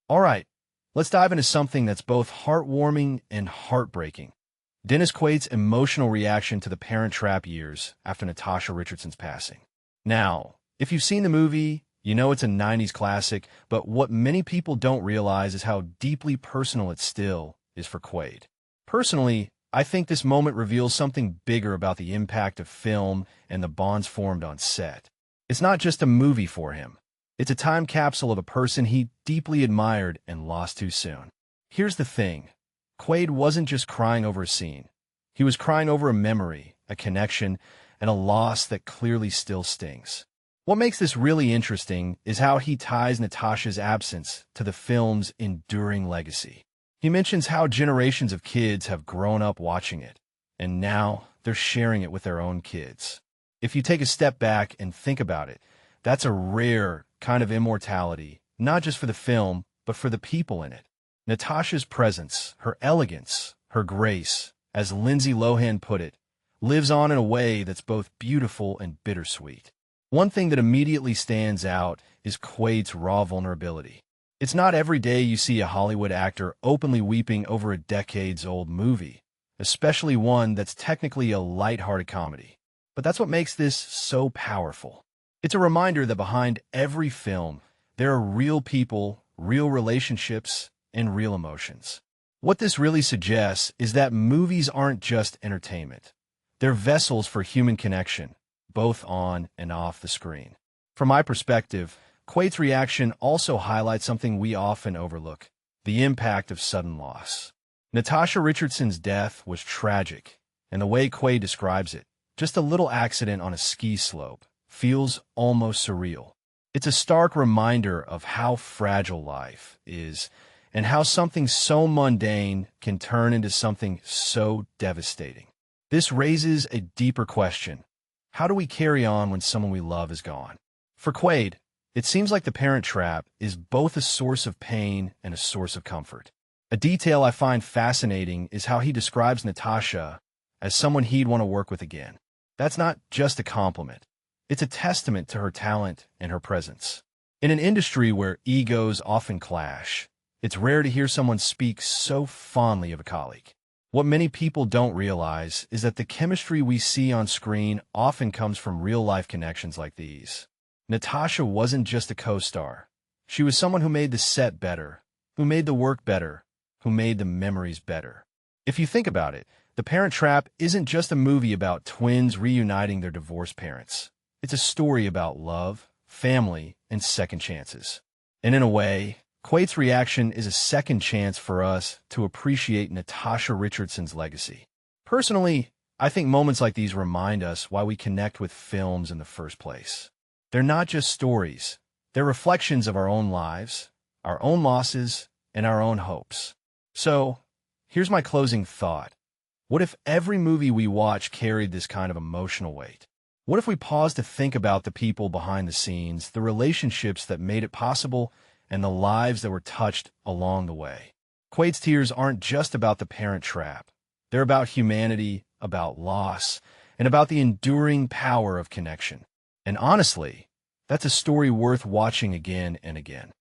All right, let's dive into something that's both heartwarming and heartbreaking. Dennis Quaid's emotional reaction to the Parent Trap years after Natasha Richardson's passing. Now, if you've seen the movie, you know it's a 90s classic, but what many people don't realize is how deeply personal it still is for Quaid. Personally, I think this moment reveals something bigger about the impact of film and the bonds formed on set. It's not just a movie for him. It's a time capsule of a person he deeply admired and lost too soon. Here's the thing. Quaid wasn't just crying over a scene. He was crying over a memory, a connection, and a loss that clearly still stings. What makes this really interesting is how he ties Natasha's absence to the film's enduring legacy. He mentions how generations of kids have grown up watching it, and now they're sharing it with their own kids. If you take a step back and think about it, that's a rare kind of immortality, not just for the film, but for the people in it. Natasha's presence, her elegance, her grace, as Lindsay Lohan put it, lives on in a way that's both beautiful and bittersweet. One thing that immediately stands out is Quaid's raw vulnerability. It's not every day you see a Hollywood actor openly weeping over a decades-old movie, especially one that's technically a lighthearted comedy. But that's what makes this so powerful. It's a reminder that behind every film, there are real people, real relationships, and real emotions. What this really suggests is that movies aren't just entertainment. They're vessels for human connection, both on and off the screen. From my perspective, Quaid's reaction also highlights something we often overlook: the impact of sudden loss. Natasha Richardson's death was tragic, and the way Quaid describes it, just a little accident on a ski slope, feels almost surreal. It's a stark reminder of how fragile life is, and how something so mundane can turn into something so devastating. This raises a deeper question. How do we carry on when someone we love is gone? For Quaid, it seems like The Parent Trap is both a source of pain and a source of comfort. A detail I find fascinating is how he describes Natasha as someone he'd want to work with again. That's not just a compliment. It's a testament to her talent and her presence. In an industry where egos often clash, it's rare to hear someone speak so fondly of a colleague. What many people don't realize is that the chemistry we see on screen often comes from real-life connections like these. Natasha wasn't just a co-star. She was someone who made the set better, who made the work better, who made the memories better. If you think about it, The Parent Trap isn't just a movie about twins reuniting their divorced parents. It's a story about love, family, and second chances. And in a way, Quaid's reaction is a second chance for us to appreciate Natasha Richardson's legacy. Personally, I think moments like these remind us why we connect with films in the first place. They're not just stories. They're reflections of our own lives, our own losses, and our own hopes. So, here's my closing thought. What if every movie we watch carried this kind of emotional weight? What if we paused to think about the people behind the scenes, the relationships that made it possible, and the lives that were touched along the way? Quaid's tears aren't just about The Parent Trap. They're about humanity, about loss, and about the enduring power of connection. And honestly, that's a story worth watching again and again.